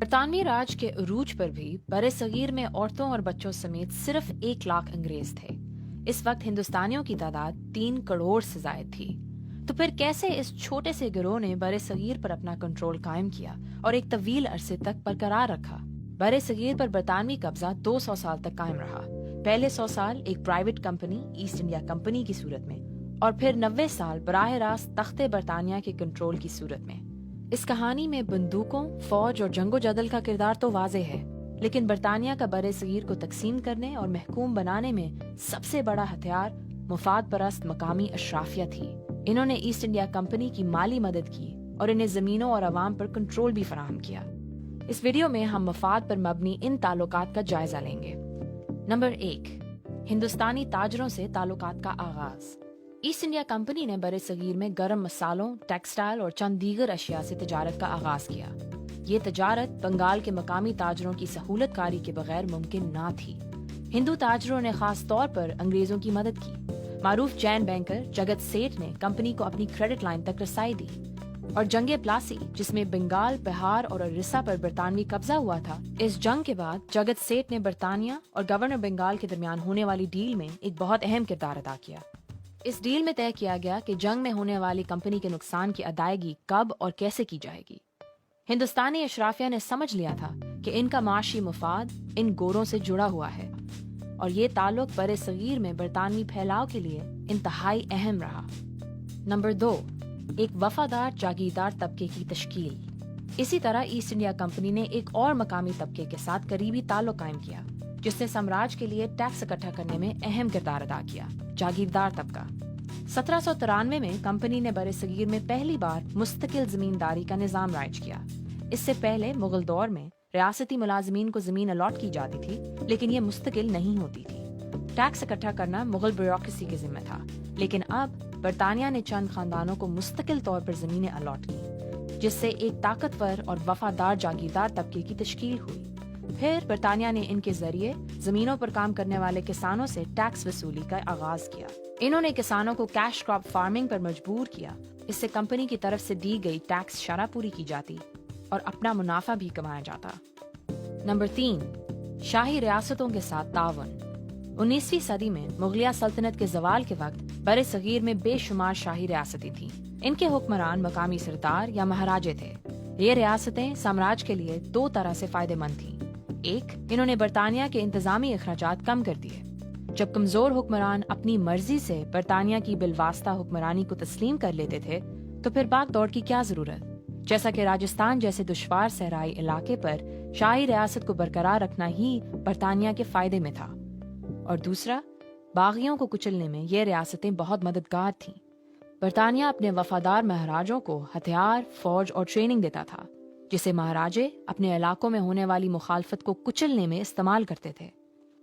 برطانوی راج کے عروج پر بھی بر صغیر میں عورتوں اور بچوں سمیت صرف 1 لاکھ انگریز تھے۔ اس وقت ہندوستانیوں کی تعداد 3 کروڑ سے زائد تھی۔ تو پھر کیسے اس چھوٹے سے گروہ نے بر صغیر پر اپنا کنٹرول قائم کیا اور ایک طویل عرصے تک برقرار رکھا؟ بر صغیر پر برطانوی قبضہ 200 سال تک قائم رہا۔ پہلے 100 سال ایک private company East India company کی صورت میں، اور پھر 90 سال براہ راست تخت برطانیہ کے کنٹرول کی صورت میں۔ اس کہانی میں بندوقوں، فوج اور جنگ و جدل کا کردار تو واضح ہے، لیکن برطانیہ کا بر صغیر کو تقسیم کرنے اور محکوم بنانے میں سب سے بڑا ہتھیار مفاد پرست مقامی اشرافیہ تھی۔ انہوں نے ایسٹ انڈیا کمپنی کی مالی مدد کی اور انہیں زمینوں اور عوام پر کنٹرول بھی فراہم کیا۔ اس ویڈیو میں ہم مفاد پر مبنی ان تعلقات کا جائزہ لیں گے۔ نمبر 1، ہندوستانی تاجروں سے تعلقات کا آغاز۔ ایسٹ انڈیا کمپنی نے بر صغیر میں گرم مسالوں، ٹیکسٹائل اور چند دیگر اشیاء سے تجارت کا آغاز کیا۔ یہ تجارت بنگال کے مقامی تاجروں کی سہولت کاری کے بغیر ممکن نہ تھی۔ ہندو تاجروں نے خاص طور پر انگریزوں کی مدد کی۔ معروف جین بینکر جگت سیٹھ نے کمپنی کو اپنی کریڈٹ لائن تک رسائی دی، اور جنگ پلاسی، جس میں بنگال، بہار اور اڑیسہ پر برطانوی قبضہ ہوا تھا، اس جنگ کے بعد جگت سیٹھ نے برطانیہ اور گورنر بنگال کے درمیان ہونے والی ڈیل میں ایک بہت اہم کردار ادا کیا۔ اس ڈیل میں طے کیا گیا کہ جنگ میں ہونے والی کمپنی کے نقصان کی ادائیگی کب اور کیسے کی جائے گی۔ ہندوستانی اشرافیہ نے سمجھ لیا تھا کہ ان کا معاشی مفاد ان گوروں سے جڑا ہوا ہے، اور یہ تعلق بر صغیر میں برطانوی پھیلاؤ کے لیے انتہائی اہم رہا۔ نمبر 2، ایک وفادار جاگیردار طبقے کی تشکیل۔ اسی طرح ایسٹ انڈیا کمپنی نے ایک اور مقامی طبقے کے ساتھ قریبی تعلق قائم کیا، جس نے سامراج کے لیے ٹیکس اکٹھا کرنے میں اہم کردار ادا کیا، جاگیردار طبقہ۔ 1793 میں کمپنی نے بر صغیر میں پہلی بار مستقل زمینداری کا نظام رائج کیا۔ اس سے پہلے مغل دور میں ریاستی ملازمین کو زمین الاٹ کی جاتی تھی، لیکن یہ مستقل نہیں ہوتی تھی۔ ٹیکس اکٹھا کرنا مغل بیوروکریسی کے ذمہ تھا، لیکن اب برطانیہ نے چند خاندانوں کو مستقل طور پر زمینیں الاٹ کی، جس سے ایک طاقتور اور وفادار جاگیردار طبقے کی تشکیل ہوئی۔ پھر برطانیہ نے ان کے ذریعے زمینوں پر کام کرنے والے کسانوں سے ٹیکس وصولی کا آغاز کیا۔ انہوں نے کسانوں کو کیش کراپ فارمنگ پر مجبور کیا۔ اس سے کمپنی کی طرف سے دی گئی ٹیکس شرح پوری کی جاتی اور اپنا منافع بھی کمایا جاتا۔ نمبر 3، شاہی ریاستوں کے ساتھ تعاون۔ 19ویں صدی میں مغلیہ سلطنت کے زوال کے وقت بر صغیر میں بے شمار شاہی ریاستیں تھیں۔ ان کے حکمران مقامی سردار یا مہاراجے تھے۔ یہ ریاستیں سامراج کے لیے 2 طرح سے فائدہ مند تھیں۔ ایک، انہوں نے برطانیہ کے انتظامی اخراجات کم کر دیے۔ جب کمزور حکمران اپنی مرضی سے برطانیہ کی بالواسطہ حکمرانی کو تسلیم کر لیتے تھے تو پھر بھاگ دوڑ کی کیا ضرورت، جیسا کہ راجستھان جیسے دشوار صحرائی علاقے پر شاہی ریاست کو برقرار رکھنا ہی برطانیہ کے فائدے میں تھا۔ اور دوسرا، باغیوں کو کچلنے میں یہ ریاستیں بہت مددگار تھیں۔ برطانیہ اپنے وفادار مہاراجوں کو ہتھیار، فوج اور ٹریننگ دیتا تھا، جسے مہاراجے اپنے علاقوں میں ہونے والی مخالفت کو کچلنے میں استعمال کرتے تھے۔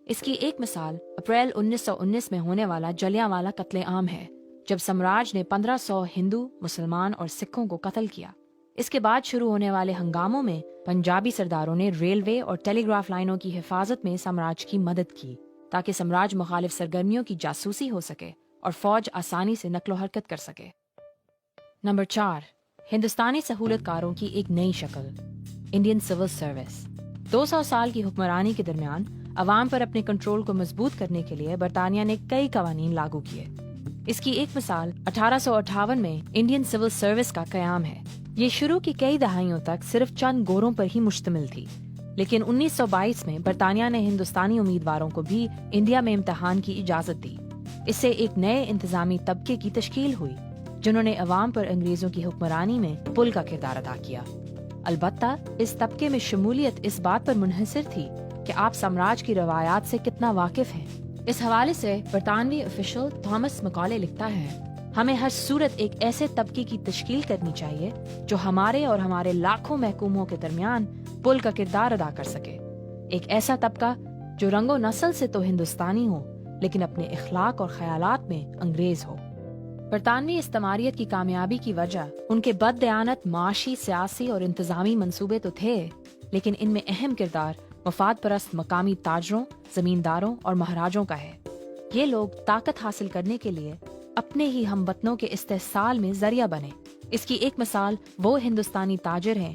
اس کی ایک مثال اپریل 1919 میں ہونے والا جلیانوالہ قتل عام ہے، جب سامراج نے 1500 ہندو، مسلمان اور سکھوں کو قتل کیا۔ اس کے بعد شروع ہونے والے ہنگاموں میں پنجابی سرداروں نے ریلوے اور ٹیلی گراف لائنوں کی حفاظت میں سامراج کی مدد کی، تاکہ سامراج مخالف سرگرمیوں کی جاسوسی ہو سکے اور فوج آسانی سے نقل و حرکت کر سکے۔ نمبر 4، ہندوستانی سہولت کاروں کی ایک نئی شکل، انڈین سول سروس۔ 200 سال کی حکمرانی کے درمیان عوام پر اپنے کنٹرول کو مضبوط کرنے کے لیے برطانیہ نے کئی قوانین لاگو کیے۔ اس کی ایک مثال 1858 میں انڈین سول سروس کا قیام ہے۔ یہ شروع کی کئی دہائیوں تک صرف چند گوروں پر ہی مشتمل تھی، لیکن 1922 میں برطانیہ نے ہندوستانی امیدواروں کو بھی انڈیا میں امتحان کی اجازت دی۔ اس سے ایک نئے انتظامی طبقے کی تشکیل ہوئی، جنہوں نے عوام پر انگریزوں کی حکمرانی میں پل کا کردار ادا کیا۔ البتہ اس طبقے میں شمولیت اس بات پر منحصر تھی کہ آپ سامراج کی روایات سے کتنا واقف ہیں۔ اس حوالے سے برطانوی افیشل تھامس مکالے لکھتا ہے، ہمیں ہر صورت ایک ایسے طبقے کی تشکیل کرنی چاہیے جو ہمارے اور ہمارے لاکھوں محکوموں کے درمیان پل کا کردار ادا کر سکے۔ ایک ایسا طبقہ جو رنگ و نسل سے تو ہندوستانی ہو، لیکن اپنے اخلاق اور خیالات میں انگریز ہو۔ برطانوی استعماریت کی کامیابی کی وجہ ان کے بد دیانت معاشی، سیاسی اور انتظامی منصوبے تو تھے، لیکن ان میں اہم کردار مفاد پرست مقامی تاجروں، زمینداروں اور مہاراجوں کا ہے۔ یہ لوگ طاقت حاصل کرنے کے لیے اپنے ہی ہم وطنوں کے استحصال میں ذریعہ بنے۔ اس کی ایک مثال وہ ہندوستانی تاجر ہیں